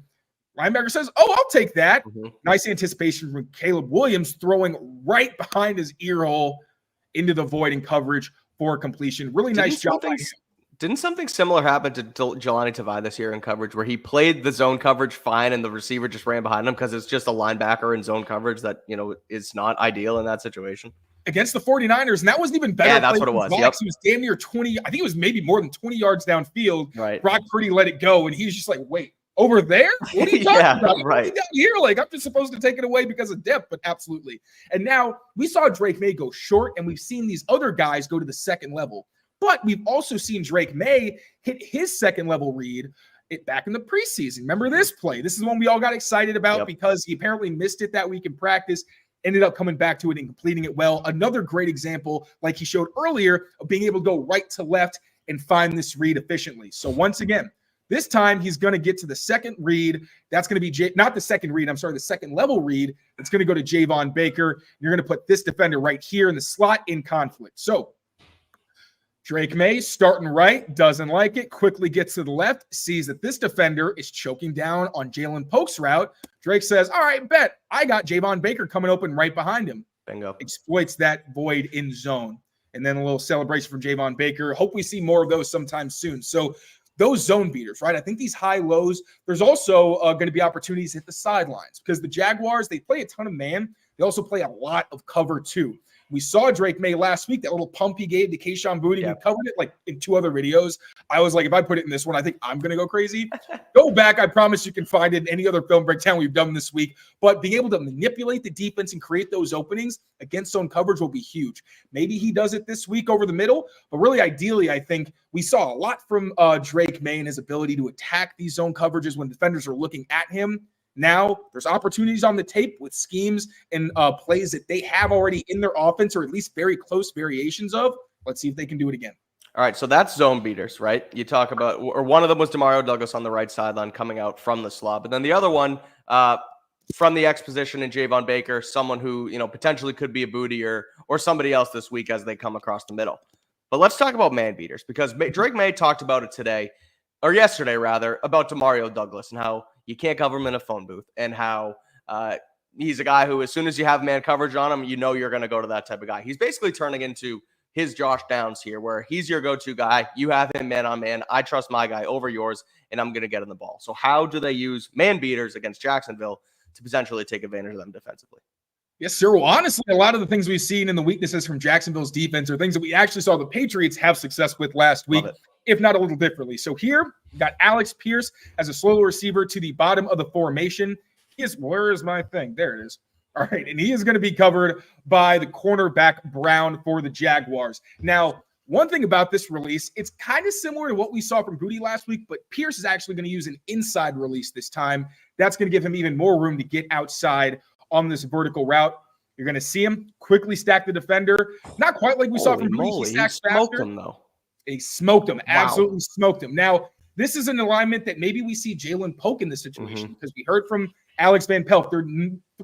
Linebacker says, oh, I'll take that. Nice anticipation from Caleb Williams throwing right behind his ear hole into the void in coverage for completion. Really nice job. Didn't something similar happen to Jelani Tavai this year in coverage where he played the zone coverage fine and the receiver just ran behind him because it's just a linebacker in zone coverage that, is not ideal in that situation? Against the 49ers, and that wasn't even better. Yeah, that's what it was. Yep. He was damn near 20. I think it was maybe more than 20 yards downfield. Right. Brock Purdy let it go, and he was just like, wait, over there? What are you talking about? Right. Down here, like I'm just supposed to take it away because of depth, but absolutely. And now we saw Drake Maye go short, and we've seen these other guys go to the second level. But we've also seen Drake Maye hit his second level read back in the preseason. Remember this play? This is one we all got excited about because he apparently missed it that week in practice, ended up coming back to it and completing it well. Another great example, like he showed earlier, of being able to go right to left and find this read efficiently. So once again, this time he's going to get to the second read. That's going to be not the second read. I'm sorry, the second level read. It's going to go to Javon Baker. You're going to put this defender right here in the slot in conflict. So Drake Maye starting right, doesn't like it, quickly gets to the left, sees that this defender is choking down on Jalen Polk's route. Drake says, all right, bet. I got Javon Baker coming open right behind him. Bingo. Exploits that void in zone. And then a little celebration from Javon Baker. Hope we see more of those sometime soon. So those zone beaters, right? I think these high lows, there's also going to be opportunities to hit the sidelines because the Jaguars, they play a ton of man. They also play a lot of cover too. We saw Drake Maye last week, that little pump he gave to Kayshon Boutte. We covered it like in 2 other videos. I was like, if I put it in this one, I think I'm going to go crazy. Go back. I promise you can find it in any other film breakdown we've done this week. But being able to manipulate the defense and create those openings against zone coverage will be huge. Maybe he does it this week over the middle. But really, ideally, I think we saw a lot from Drake Maye and his ability to attack these zone coverages when defenders are looking at him. Now there's opportunities on the tape with schemes and plays that they have already in their offense, or at least very close variations of. Let's see if they can do it again. All right, so that's zone beaters, right? You talk about, or one of them was Demario Douglas on the right sideline coming out from the slot, but then the other one from the X position in Javon Baker, someone who potentially could be a Boutte or somebody else this week as they come across the middle. But let's talk about man beaters because Drake Maye talked about it today, or yesterday rather, about Demario Douglas and how you can't cover him in a phone booth, and how he's a guy who, as soon as you have man coverage on him, you're going to go to that type of guy. He's basically turning into his Josh Downs here, where he's your go-to guy. You have him man on man. I trust my guy over yours, and I'm going to get in the ball. So how do they use man beaters against Jacksonville to potentially take advantage of them defensively? Yes, sir. Well, honestly, a lot of the things we've seen in the weaknesses from Jacksonville's defense are things that we actually saw the Patriots have success with last week, if not a little differently. So here, we got Alex Pierce as a slow receiver to the bottom of the formation. Where is my thing? There it is. All right, and he is going to be covered by the cornerback Brown for the Jaguars. Now, one thing about this release, it's kind of similar to what we saw from Boutte last week, but Pierce is actually going to use an inside release this time. That's going to give him even more room to get outside on this vertical route. You're going to see him quickly stack the defender. Not quite like we saw from Boutte. He smoked him, though. He smoked him. Wow. Absolutely smoked him. Now, this is an alignment that maybe we see Jalen Polk in this situation because we heard from Alex Van Pelt. They're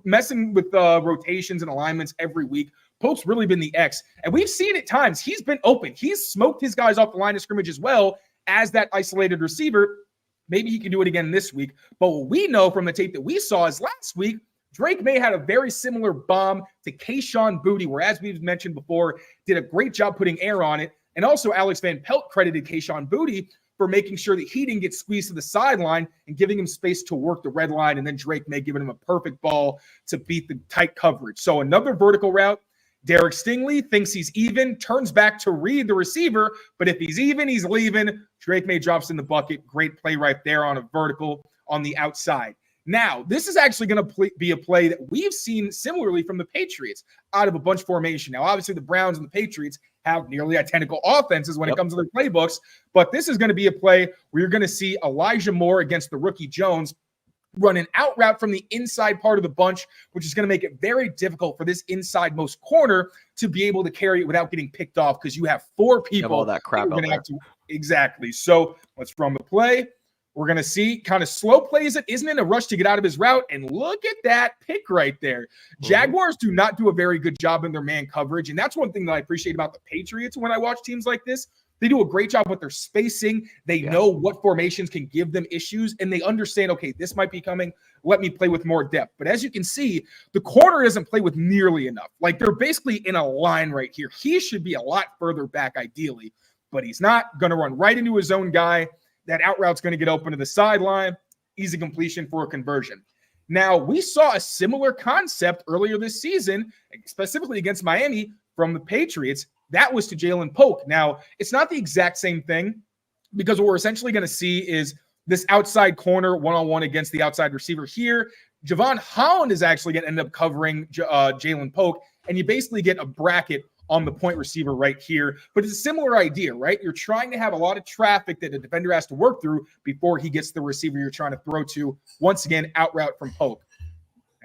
messing with rotations and alignments every week. Polk's really been the X. And we've seen at times he's been open. He's smoked his guys off the line of scrimmage as well as that isolated receiver. Maybe he can do it again this week. But what we know from the tape that we saw is last week, Drake Maye had a very similar bomb to Kayshon Boutte, where, as we've mentioned before, did a great job putting air on it. And also Alex Van Pelt credited Kayshon Boutte for making sure that he didn't get squeezed to the sideline and giving him space to work the red line, and then Drake Maye giving him a perfect ball to beat the tight coverage. So another vertical route. Derek Stingley thinks he's even, turns back to read the receiver, but if he's even, he's leaving. Drake Maye drops in the bucket. Great play right there on a vertical on the outside. Now, this is actually going to be a play that we've seen similarly from the Patriots out of a bunch formation. Now, obviously, the Browns and the Patriots have nearly identical offenses when it comes to their playbooks, but this is going to be a play where you're going to see Elijah Moore against the rookie Jones run an out route from the inside part of the bunch, which is going to make it very difficult for this inside most corner to be able to carry it without getting picked off because you have 4 people. All that crap out there. Exactly. So let's run the play. We're going to see kind of slow plays it, isn't in a rush to get out of his route. And look at that pick right there. Jaguars do not do a very good job in their man coverage. And that's one thing that I appreciate about the Patriots when I watch teams like this. They do a great job with their spacing. They know what formations can give them issues, and they understand, okay, this might be coming. Let me play with more depth. But as you can see, the corner doesn't play with nearly enough. Like, they're basically in a line right here. He should be a lot further back ideally, but he's not. Going to run right into his own guy. That out route's going to get open to the sideline. Easy completion for a conversion. Now, we saw a similar concept earlier this season, specifically against Miami from the Patriots. That was to Jalen Polk. Now, it's not the exact same thing because what we're essentially going to see is this outside corner one-on-one against the outside receiver here. Javon Holland is actually going to end up covering Jalen Polk, and you basically get a bracket on the point receiver right here. But it's a similar idea, right? You're trying to have a lot of traffic that a defender has to work through before he gets the receiver you're trying to throw to. Once again, out route from Polk.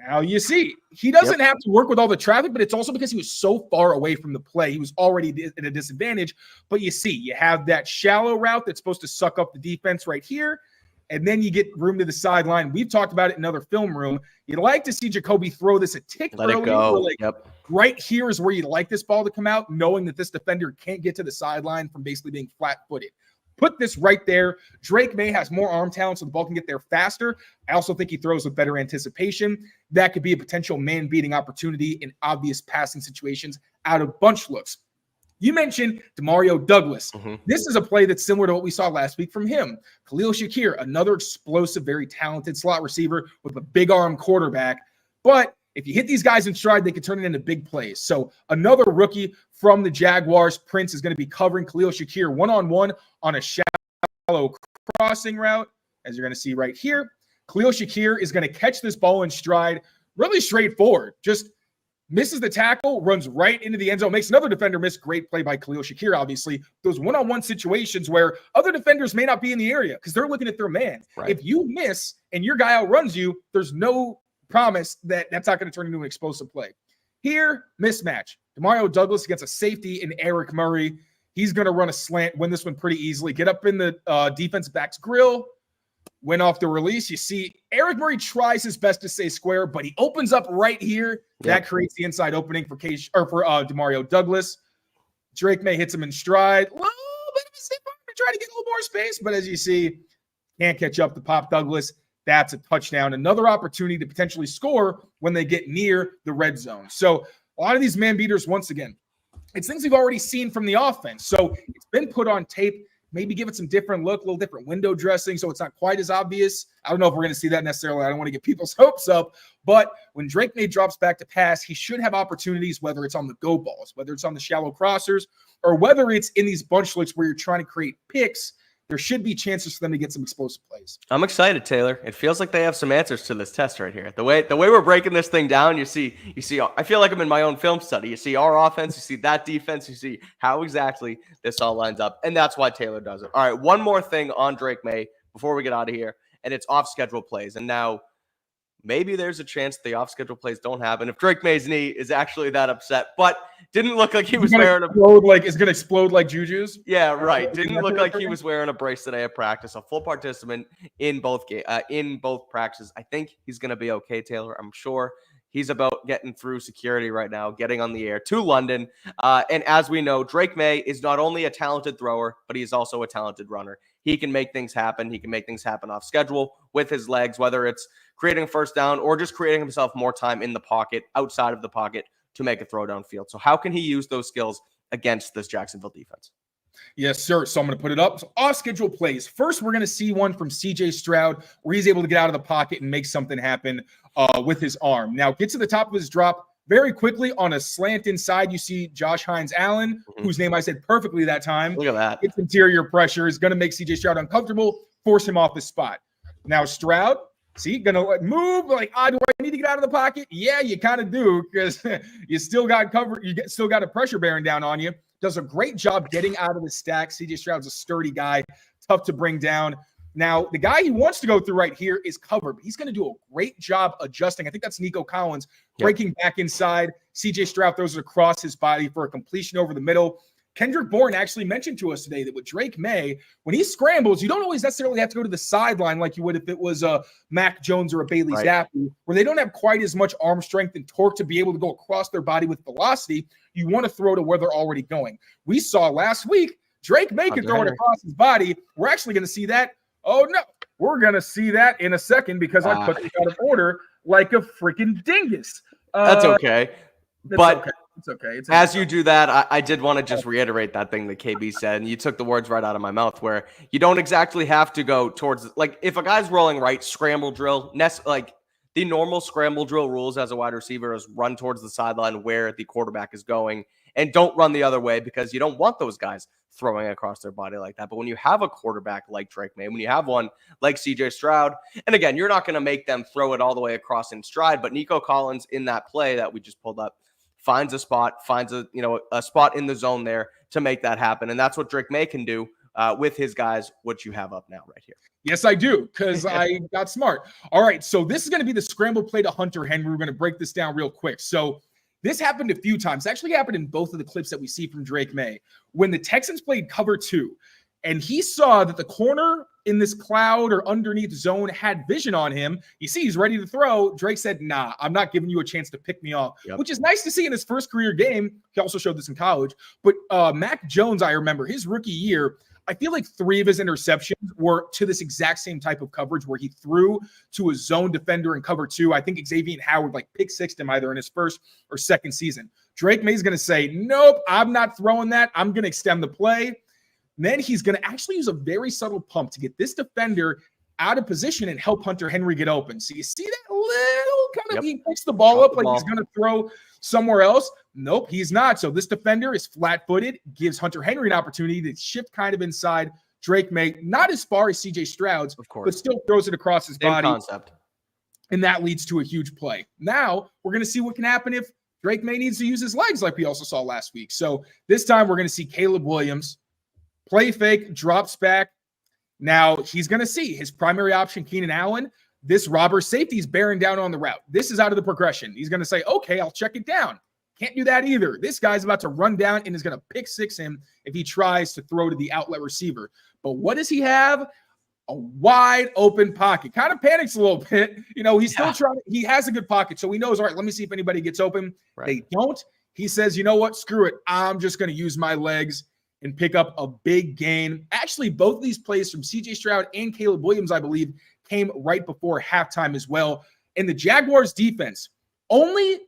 Now you see, he doesn't have to work with all the traffic, but it's also because he was so far away from the play. He was already at a disadvantage. But you see, you have that shallow route that's supposed to suck up the defense right here. And then you get room to the sideline. We've talked about it in another film room. You'd like to see Jacoby throw this a tick Let early. it go. Right here is where you'd like this ball to come out, knowing that this defender can't get to the sideline from basically being flat-footed. Put this right there. Drake Maye has more arm talent, so the ball can get there faster. I also think he throws with better anticipation. That could be a potential man-beating opportunity in obvious passing situations out of bunch looks. You mentioned Demario Douglas. This is a play that's similar to what we saw last week from him. Khalil Shakir, another explosive, very talented slot receiver with a big arm quarterback. But if you hit these guys in stride, they can turn it into big plays. So another rookie from the Jaguars, Prince, is going to be covering Khalil Shakir one-on-one on a shallow crossing route, as you're going to see right here. Khalil Shakir is going to catch this ball in stride, really straightforward. Just misses the tackle, runs right into the end zone, makes another defender miss. Great play by Khalil Shakir, obviously. Those one-on-one situations where other defenders may not be in the area because they're looking at their man. Right. If you miss and your guy outruns you, there's no promise that that's not going to turn into an explosive play. Here, mismatch. Demario Douglas against a safety in Eric Murray. He's going to run a slant, win this one pretty easily. Get up in the defensive back's grill, win off the release. You see, Eric Murray tries his best to stay square, but he opens up right here. That creates the inside opening for Demario Douglas. Drake Maye hits him in stride. A little bit of a zip to try to get a little more space, but as you see, can't catch up to Pop Douglas. That's a touchdown. Another opportunity to potentially score when they get near the red zone. So a lot of these man beaters, once again, it's things we've already seen from the offense. So it's been put on tape. Maybe give it some different look, a little different window dressing so it's not quite as obvious. I don't know if we're going to see that necessarily. I don't want to get people's hopes up. But when Drake Maye drops back to pass, he should have opportunities, whether it's on the go balls, whether it's on the shallow crossers, or whether it's in these bunch looks where you're trying to create picks. There should be chances for them to get some explosive plays. I'm excited, Taylor. It feels like they have some answers to this test right here. The way we're breaking this thing down, you see. I feel like I'm in my own film study. You see our offense, you see that defense, you see how exactly this all lines up, and that's why Taylor does it. All right, one more thing on Drake Maye before we get out of here, and it's off-schedule plays. And now maybe there's a chance the off-schedule plays don't happen if Drake Maye's knee is actually that upset, but didn't look like he was wearing it's going to explode like Juju's. Yeah, right. Didn't look like he was wearing a brace today at practice. A full participant in both practices. I think he's going to be okay, Taylor. I'm sure he's about getting through security right now, getting on the air to London. And as we know, Drake Maye is not only a talented thrower, but he's also a talented runner. He can make things happen. He can make things happen off schedule with his legs, whether it's creating a first down or just creating himself more time in the pocket, outside of the pocket, to make a throw downfield. So how can he use those skills against this Jacksonville defense? Yes, sir. So I'm going to put it up. So off-schedule plays. First, we're going to see one from C.J. Stroud where he's able to get out of the pocket and make something happen with his arm. Now, gets to the top of his drop very quickly on a slant inside. You see Josh Hines-Allen, whose name I said perfectly that time. Look at that. It's interior pressure. Is going to make C.J. Stroud uncomfortable, force him off the spot. Now, Stroud, see, going to move like, do I need to get out of the pocket? Yeah, you kind of do because you still got cover. Still got a pressure bearing down on you. Does a great job getting out of the stack. C.J. Stroud's a sturdy guy, tough to bring down. Now, the guy he wants to go through right here is covered, but he's going to do a great job adjusting. I think that's Nico Collins breaking back inside. C.J. Stroud throws it across his body for a completion over the middle. Kendrick Bourne actually mentioned to us today that with Drake Maye, when he scrambles, you don't always necessarily have to go to the sideline like you would if it was a Mac Jones or a Bailey Zappi, where they don't have quite as much arm strength and torque to be able to go across their body with velocity. You want to throw to where they're already going. We saw last week, Drake Maye could throw it across his body. We're actually going to see that. Oh, no. We're going to see that in a second because I put it out of order like a freaking dingus. That's okay. But okay. It's okay. As you do that, I did want to just reiterate that thing that KB said, and you took the words right out of my mouth, where you don't exactly have to go towards, like, if a guy's rolling right, scramble drill, like the normal scramble drill rules as a wide receiver is run towards the sideline where the quarterback is going, and don't run the other way because you don't want those guys throwing across their body like that. But when you have a quarterback like Drake Maye, when you have one like CJ Stroud, and again, you're not going to make them throw it all the way across in stride, but Nico Collins in that play that we just pulled up finds a spot, finds a spot in the zone there to make that happen. And that's what Drake Maye can do with his guys, what you have up now right here. Yes, I do, because I got smart. All right, so this is going to be the scramble play to Hunter Henry. We're going to break this down real quick. So this happened a few times. It actually happened in both of the clips that we see from Drake Maye. When the Texans played cover 2, and he saw that the corner in this cloud or underneath zone had vision on him. You see, he's ready to throw. Drake said, nah, I'm not giving you a chance to pick me off, which is nice to see in his first career game. He also showed this in college. But Mac Jones, I remember his rookie year, I feel like 3 of his interceptions were to this exact same type of coverage where he threw to a zone defender in cover 2. I think Xavier Howard pick sixed him either in his first or second season. Drake Maye's going to say, nope, I'm not throwing that. I'm going to extend the play. Then he's going to actually use a very subtle pump to get this defender out of position and help Hunter Henry get open. So you see that little kind of, he picks the ball up like he's going to throw somewhere else. Nope, he's not. So this defender is flat-footed, gives Hunter Henry an opportunity to shift kind of inside Drake Maye, not as far as CJ Stroud's, of course, but still throws it across his body. Concept. And that leads to a huge play. Now we're going to see what can happen if Drake Maye needs to use his legs like we also saw last week. So this time we're going to see Caleb Williams play fake, drops back. Now he's going to see his primary option, Keenan Allen. This robber safety is bearing down on the route. This is out of the progression. He's going to say, okay, I'll check it down. Can't do that either. This guy's about to run down and is going to pick six him if he tries to throw to the outlet receiver. But what does he have? A wide open pocket. Kind of panics a little bit. He's still trying. He has a good pocket. So he knows, all right, let me see if anybody gets open. Right. They don't. He says, you know what? Screw it. I'm just going to use my legs and pick up a big gain. Actually, both of these plays from CJ Stroud and Caleb Williams, I believe, came right before halftime as well. And the Jaguars defense only,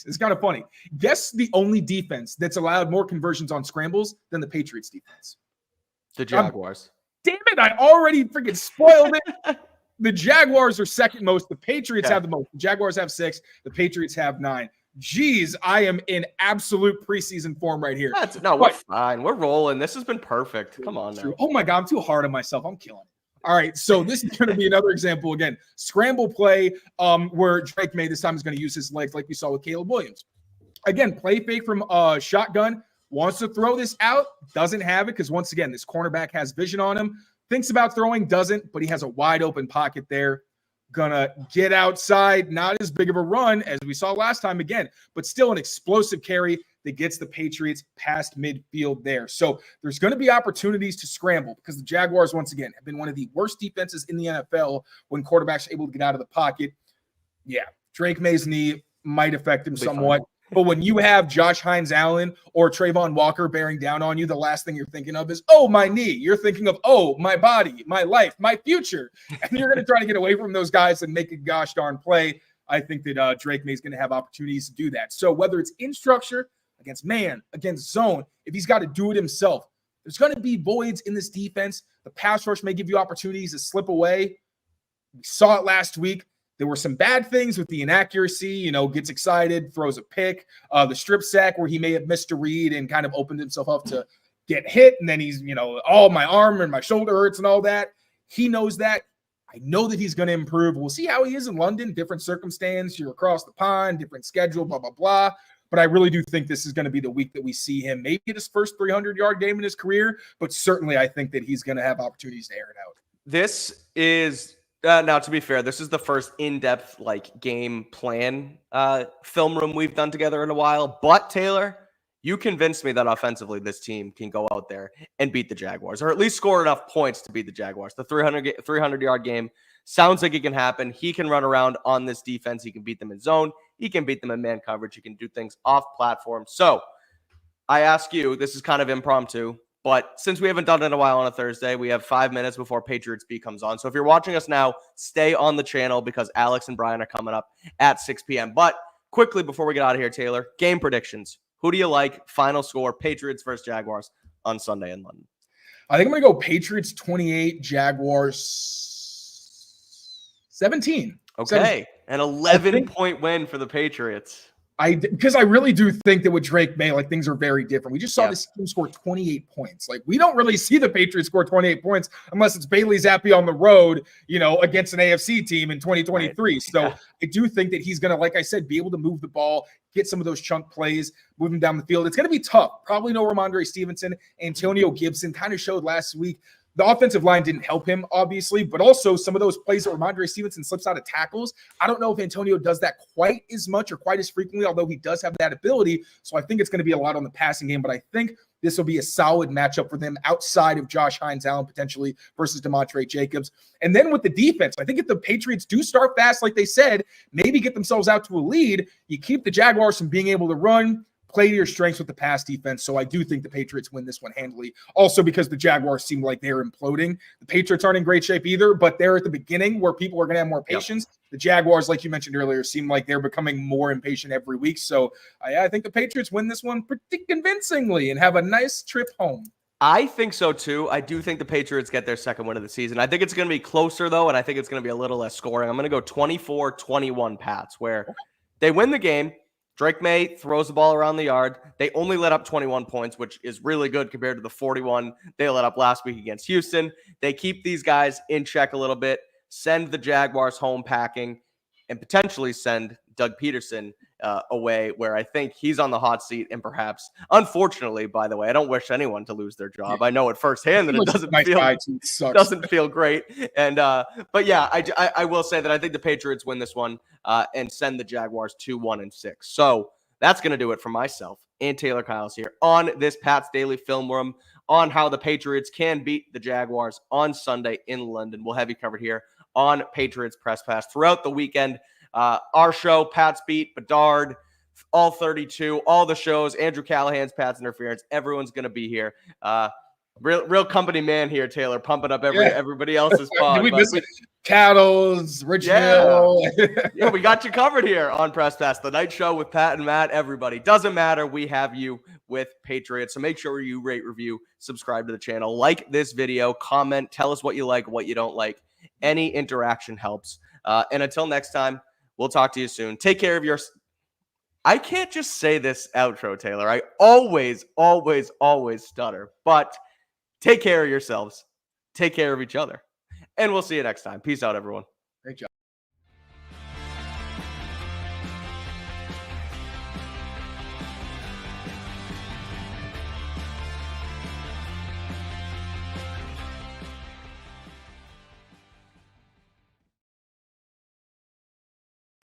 it's kind of funny. Guess the only defense that's allowed more conversions on scrambles than the Patriots defense. The Jaguars. Damn it, I already freaking spoiled it. The Jaguars are second most. The Patriots have the most. The Jaguars have 6. The Patriots have 9. Jeez, I am in absolute preseason form right here. We're fine. We're rolling. This has been perfect. Come on now. Oh my God, I'm too hard on myself. I'm killing it. All right, so this is going to be another example again. Scramble play where Drake Maye this time is going to use his legs like we saw with Caleb Williams. Again, play fake from shotgun. Wants to throw this out. Doesn't have it because once again, this cornerback has vision on him. Thinks about throwing, doesn't, but he has a wide open pocket there. Gonna get outside, not as big of a run as we saw last time again, but still an explosive carry that gets the Patriots past midfield there. So there's going to be opportunities to scramble because the Jaguars, once again, have been one of the worst defenses in the NFL when quarterbacks are able to get out of the pocket. Yeah, Drake Maye's knee might affect him somewhat. But when you have Josh Hines-Allen or Trayvon Walker bearing down on you, the last thing you're thinking of is, oh, my knee. You're thinking of, oh, my body, my life, my future. And you're going to try to get away from those guys and make a gosh darn play. I think that Drake Maye is going to have opportunities to do that. So whether it's in structure, against man, against zone, if he's got to do it himself, there's going to be voids in this defense. The pass rush may give you opportunities to slip away. We saw it last week. There were some bad things with the inaccuracy, gets excited, throws a pick, the strip sack where he may have missed a read and kind of opened himself up to get hit. And then he's, oh, my arm and my shoulder hurts and all that. He knows that. I know that he's going to improve. We'll see how he is in London, different circumstance. You're across the pond, different schedule, blah, blah, blah. But I really do think this is going to be the week that we see him maybe get his first 300-yard game in his career. But certainly I think that he's going to have opportunities to air it out. This is... now, to be fair, this is the first in-depth game plan film room we've done together in a while. But, Taylor, you convinced me that offensively this team can go out there and beat the Jaguars, or at least score enough points to beat the Jaguars. The 300-yard game sounds like it can happen. He can run around on this defense. He can beat them in zone. He can beat them in man coverage. He can do things off platform. So I ask you, this is kind of impromptu, but since we haven't done it in a while on a Thursday, we have 5 minutes before Patriots Beat comes on. So if you're watching us now, stay on the channel because Alex and Brian are coming up at 6 p.m. But quickly before we get out of here, Taylor, game predictions. Who do you like? Final score, Patriots versus Jaguars on Sunday in London. I think I'm going to go Patriots 28, Jaguars 17. Okay, an 11-point win for the Patriots. Because I really do think that with Drake Maye, like things are very different. We just saw this team score 28 points. Like we don't really see the Patriots score 28 points unless it's Bailey Zappi on the road, against an AFC team in 2023. Right. So I do think that he's going to, like I said, be able to move the ball, get some of those chunk plays, move him down the field. It's going to be tough. Probably no Ramondre Stevenson. Antonio Gibson kind of showed last week. The offensive line didn't help him, obviously, but also some of those plays that Ramondre Stevenson slips out of tackles. I don't know if Antonio does that quite as much or quite as frequently, although he does have that ability. So I think it's going to be a lot on the passing game, but I think this will be a solid matchup for them outside of Josh Hines-Allen potentially versus DeMontre Jacobs. And then with the defense, I think if the Patriots do start fast, like they said, maybe get themselves out to a lead, you keep the Jaguars from being able to run, play to your strengths with the pass defense. So I do think the Patriots win this one handily. Also because the Jaguars seem like they're imploding. The Patriots aren't in great shape either, but they're at the beginning where people are going to have more patience. Yep. The Jaguars, like you mentioned earlier, seem like they're becoming more impatient every week. So I think the Patriots win this one pretty convincingly and have a nice trip home. I think so too. I do think the Patriots get their second win of the season. I think it's going to be closer though, and I think it's going to be a little less scoring. I'm going to go 24-21 Pats, where they win the game. Drake Maye throws the ball around the yard. They only let up 21 points, which is really good compared to the 41 they let up last week against Houston. They keep these guys in check a little bit, send the Jaguars home packing, and potentially send Doug Peterson away, where I think he's on the hot seat. And perhaps, unfortunately, by the way, I don't wish anyone to lose their job. I know it firsthand that it doesn't feel great. And but yeah, I will say that I think the Patriots win this one and send the Jaguars to 1-6. So that's going to do it for myself and Taylor Kyles here on this Pat's Daily Film Room on how the Patriots can beat the Jaguars on Sunday in London. We'll have you covered here on Patriots Press Pass throughout the weekend. Our show, Pat's Beat, Bedard, all 32, all the shows, Andrew Callahan's Pat's Interference. Everyone's going to be here. Real company man here, Taylor, pumping up everybody else's pod. We miss Cattles, Rich Hill. Yeah, we got you covered here on Press Pass, the night show with Pat and Matt. Everybody, doesn't matter. We have you with Patriots. So make sure you rate, review, subscribe to the channel, like this video, comment, tell us what you like, what you don't like. Any interaction helps. And until next time, we'll talk to you soon. Take care of your... I can't just say this outro, Taylor. I always stutter. But take care of yourselves. Take care of each other. And we'll see you next time. Peace out, everyone. Great job.